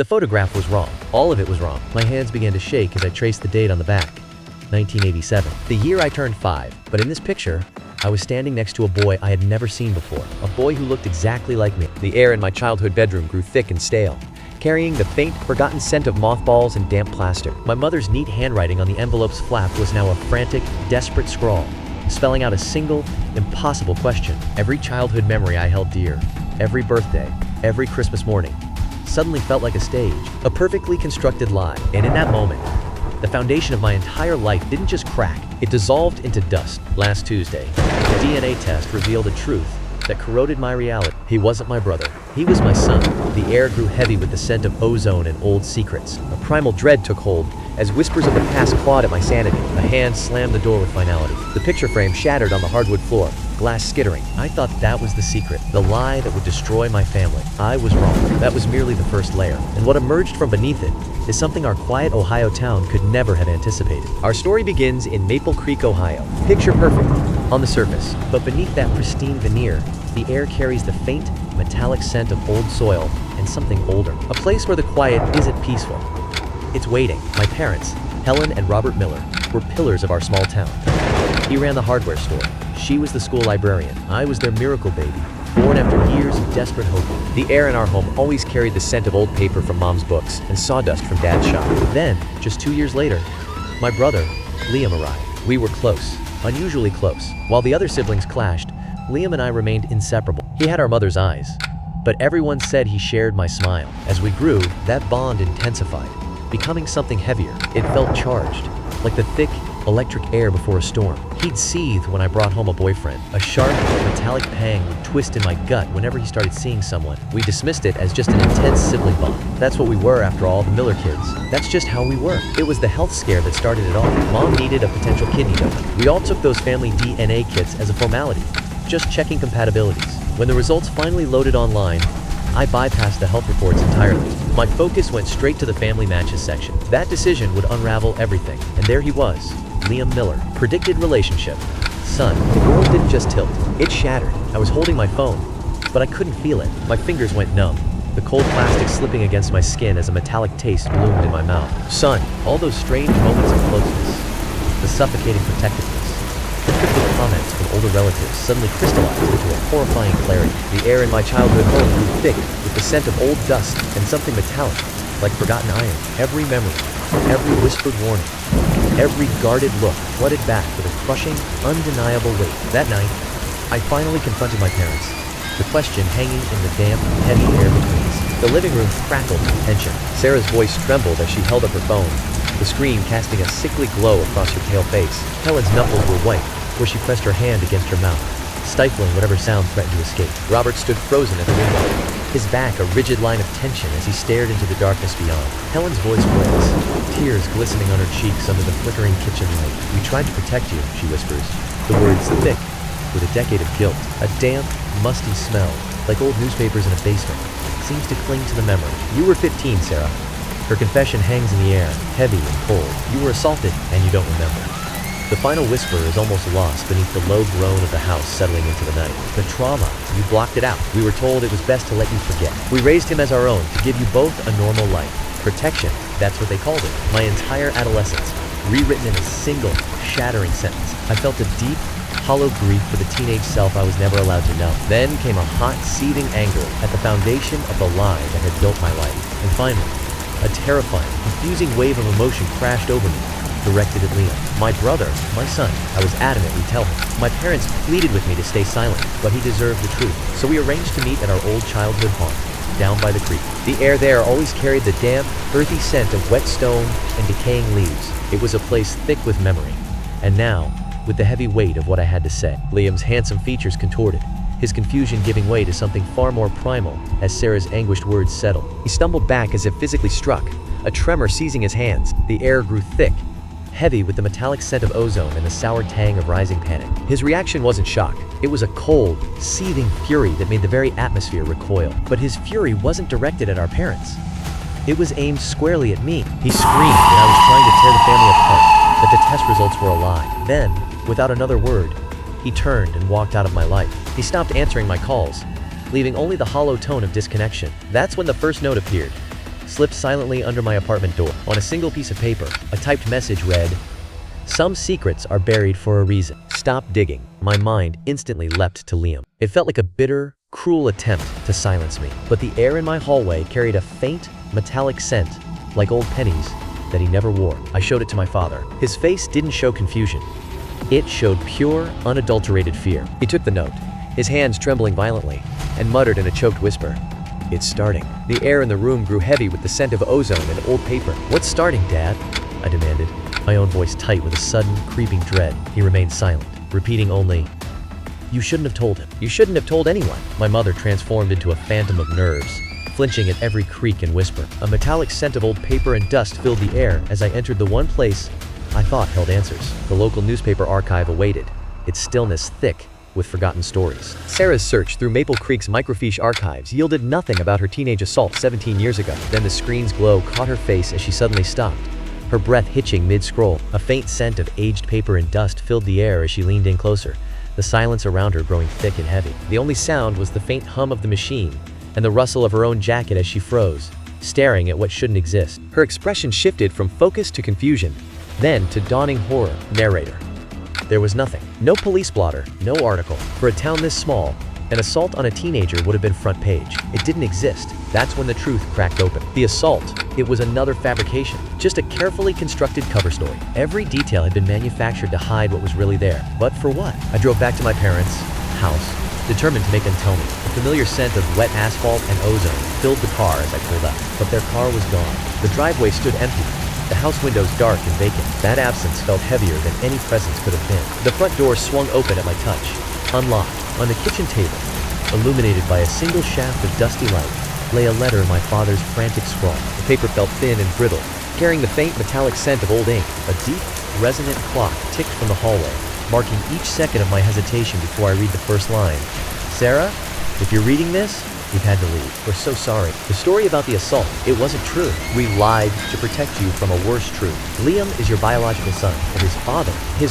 photograph was wrong. All of it was wrong. My hands began to shake as I traced the date on the back. 1987. The year I turned 5, but in this picture, I was standing next to a boy I had never seen before. A boy who looked exactly like me. The air in my childhood bedroom grew thick and stale, carrying the faint, forgotten scent of mothballs and damp plaster. My mother's neat handwriting on the envelope's flap was now a frantic, desperate scrawl, spelling out a single, impossible question. Every childhood memory I held dear, every birthday, every Christmas morning, suddenly felt like a stage, a perfectly constructed lie. And in that moment, the foundation of my entire life didn't just crack, it dissolved into dust. Last Tuesday, the DNA test revealed a truth that corroded my reality. He wasn't my brother. He was my son. The air grew heavy with the scent of ozone and old secrets. A primal dread took hold as whispers of the past clawed at my sanity. A hand slammed the door with finality. The picture frame shattered on the hardwood floor, glass skittering. I thought that was the secret, the lie that would destroy my family. I was wrong. That was merely the first layer. And what emerged from beneath it is something our quiet Ohio town could never have anticipated. Our story begins in Maple Creek, Ohio. Picture perfect on the surface, but beneath that pristine veneer, the air carries the faint, metallic scent of old soil and something older. A place where the quiet isn't peaceful. It's waiting. My parents, Helen and Robert Miller, were pillars of our small town. He ran the hardware store. She was the school librarian. I was their miracle baby, born after years of desperate hope. The air in our home always carried the scent of old paper from Mom's books and sawdust from Dad's shop. Then, just 2 years later, my brother, Liam, arrived. We were close, unusually close. While the other siblings clashed, Liam and I remained inseparable. He had our mother's eyes, but everyone said he shared my smile. As we grew, that bond intensified, becoming something heavier. It felt charged, like the thick, electric air before a storm. He'd seethe when I brought home a boyfriend. A sharp, metallic pang would twist in my gut whenever he started seeing someone. We dismissed it as just an intense sibling bond. That's what we were after all, the Miller kids. That's just how we were. It was the health scare that started it all. Mom needed a potential kidney donor. We all took those family DNA kits as a formality, just checking compatibilities. When the results finally loaded online, I bypassed the health reports entirely. My focus went straight to the family matches section. That decision would unravel everything. And there he was, Liam Miller. Predicted relationship. Son. The world didn't just tilt, it shattered. I was holding my phone, but I couldn't feel it. My fingers went numb, the cold plastic slipping against my skin as a metallic taste bloomed in my mouth. Son. All those strange moments of closeness, the suffocating protectiveness, the cryptic comments from older relatives suddenly crystallized into a horrifying clarity. The air in my childhood home grew thick with the scent of old dust and something metallic, like forgotten iron. Every memory, every whispered warning, every guarded look flooded back with a crushing, undeniable weight. That night, I finally confronted my parents, the question hanging in the damp, heavy air between us. The living room crackled with tension. Sarah's voice trembled as she held up her phone, the screen casting a sickly glow across her pale face. Helen's knuckles were white, where she pressed her hand against her mouth, stifling whatever sound threatened to escape. Robert stood frozen at the window, his back a rigid line of tension as he stared into the darkness beyond. Helen's voice breaks, tears glistening on her cheeks under the flickering kitchen light. "We tried to protect you," she whispers, the words thick with a decade of guilt. A damp, musty smell, like old newspapers in a basement, seems to cling to the memory. "You were 15, Sarah." Her confession hangs in the air, heavy and cold. "You were assaulted, and you don't remember." The final whisper is almost lost beneath the low groan of the house settling into the night. "The trauma, you blocked it out. We were told it was best to let you forget. We raised him as our own to give you both a normal life. Protection, that's what they called it. My entire adolescence, rewritten in a single, shattering sentence. I felt a deep, hollow grief for the teenage self I was never allowed to know. Then came a hot, seething anger at the foundation of the lie that had built my life. And finally, a terrifying, confusing wave of emotion crashed over me, directed at Liam. My brother, my son. I was adamant we tell him. My parents pleaded with me to stay silent, but he deserved the truth. So we arranged to meet at our old childhood haunt, down by the creek. The air there always carried the damp, earthy scent of wet stone and decaying leaves. It was a place thick with memory. And now, with the heavy weight of what I had to say. Liam's handsome features contorted, his confusion giving way to something far more primal as Sarah's anguished words settled. He stumbled back as if physically struck, a tremor seizing his hands. The air grew thick, heavy with the metallic scent of ozone and the sour tang of rising panic. His reaction wasn't shock. It was a cold, seething fury that made the very atmosphere recoil. But his fury wasn't directed at our parents. It was aimed squarely at me. He screamed that I was trying to tear the family apart, that the test results were a lie. Then, without another word, he turned and walked out of my life. He stopped answering my calls, leaving only the hollow tone of disconnection. That's when the first note appeared. slipped silently under my apartment door. On a single piece of paper, a typed message read, "Some secrets are buried for a reason. Stop digging." My mind instantly leapt to Liam. It felt like a bitter, cruel attempt to silence me. But the air in my hallway carried a faint, metallic scent, like old pennies, that he never wore. I showed it to my father. His face didn't show confusion. It showed pure, unadulterated fear. He took the note, his hands trembling violently, and muttered in a choked whisper, "It's starting." The air in the room grew heavy with the scent of ozone and old paper. "What's starting, Dad?" I demanded, my own voice tight with a sudden, creeping dread. He remained silent, repeating only, "You shouldn't have told him. You shouldn't have told anyone." My mother transformed into a phantom of nerves, flinching at every creak and whisper. A metallic scent of old paper and dust filled the air as I entered the one place I thought held answers. The local newspaper archive awaited, its stillness thick with forgotten stories. Sarah's search through Maple Creek's microfiche archives yielded nothing about her teenage assault 17 years ago. Then the screen's glow caught her face as she suddenly stopped, her breath hitching mid-scroll. A faint scent of aged paper and dust filled the air as she leaned in closer, the silence around her growing thick and heavy. The only sound was the faint hum of the machine and the rustle of her own jacket as she froze, staring at what shouldn't exist. Her expression shifted from focus to confusion, then to dawning horror. Narrator. There was nothing. No police blotter, no article. For a town this small, an assault on a teenager would have been front page. It didn't exist. That's when the truth cracked open. The assault, it was another fabrication, just a carefully constructed cover story. Every detail had been manufactured to hide what was really there. But for what? I drove back to my parents' house, determined to make them tell me. The familiar scent of wet asphalt and ozone filled the car as I pulled up, but their car was gone. The driveway stood empty, the house windows dark and vacant. That absence felt heavier than any presence could have been. The front door swung open at my touch, unlocked. On the kitchen table, illuminated by a single shaft of dusty light, lay a letter in my father's frantic scrawl. The paper felt thin and brittle, carrying the faint metallic scent of old ink. A deep, resonant clock ticked from the hallway, marking each second of my hesitation before I read the first line. "Sarah, if you're reading this, we've had to leave. We're so sorry. The story about the assault, it wasn't true. We lied to protect you from a worse truth. Liam is your biological son, and his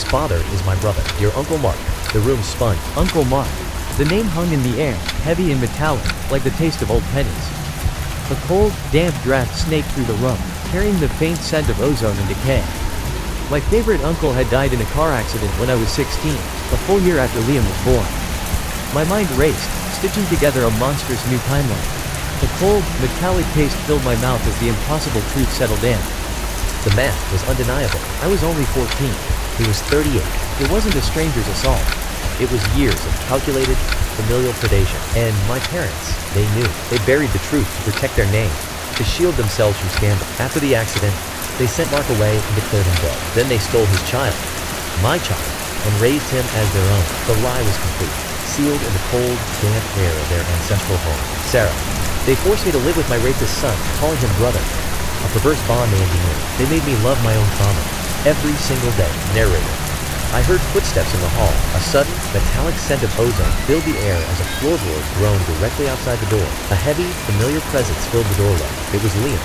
father is my brother, your Uncle Mark." The room spun. Uncle Mark. The name hung in the air, heavy and metallic, like the taste of old pennies. A cold, damp draft snaked through the room, carrying the faint scent of ozone and decay. My favorite uncle had died in a car accident when I was 16, a full year after Liam was born. My mind raced, stitching together a monstrous new timeline. The cold, metallic taste filled my mouth as the impossible truth settled in. The math was undeniable. I was only 14. He was 38. It wasn't a stranger's assault. It was years of calculated, familial predation. And my parents, they knew. They buried the truth to protect their name, to shield themselves from scandal. After the accident, they sent Mark away and declared him dead. Then they stole his child, my child, and raised him as their own. The lie was complete, sealed in the cold, damp air of their ancestral home. Sarah. They forced me to live with my rapist son, calling him brother, a perverse bond they engineered. They made me love my own trauma, every single day. Narrator. I heard footsteps in the hall. A sudden, metallic scent of ozone filled the air as a floorboard groaned directly outside the door. A heavy, familiar presence filled the doorway. It was Liam,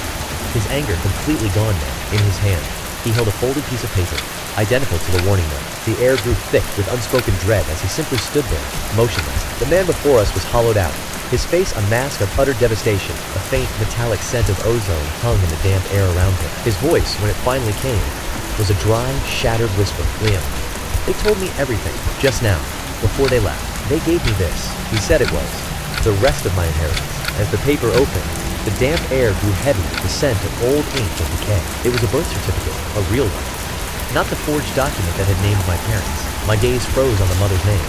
his anger completely gone now. In his hand, he held a folded piece of paper, identical to the warning note. The air grew thick with unspoken dread as he simply stood there, motionless. The man before us was hollowed out, his face a mask of utter devastation. A faint, metallic scent of ozone hung in the damp air around him. His voice, when it finally came, was a dry, shattered whisper. "Liam, they told me everything, just now, before they left. They gave me this." He said it was the rest of my inheritance. As the paper opened, the damp air grew heavy with the scent of old ink and decay. It was a birth certificate, a real one, not the forged document that had named my parents. My gaze froze on the mother's name.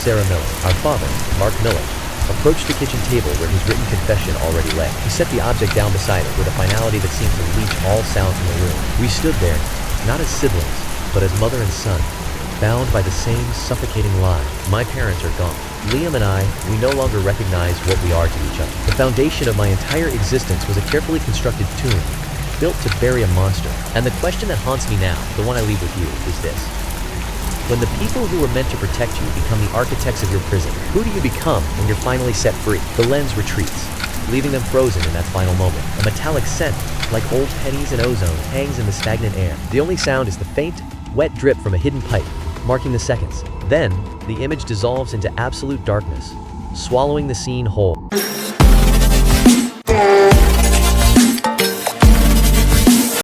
Sarah Miller. Our father, Mark Miller, approached the kitchen table where his written confession already lay. He set the object down beside it with a finality that seemed to leach all sound from the room. We stood there, not as siblings, but as mother and son, bound by the same suffocating lie. My parents are gone. Liam and I, we no longer recognize what we are to each other. The foundation of my entire existence was a carefully constructed tomb, built to bury a monster. And the question that haunts me now, the one I leave with you, is this. When the people who were meant to protect you become the architects of your prison, who do you become when you're finally set free? The lens retreats, leaving them frozen in that final moment. A metallic scent, like old pennies and ozone, hangs in the stagnant air. The only sound is the faint, wet drip from a hidden pipe, marking the seconds. Then, the image dissolves into absolute darkness, swallowing the scene whole.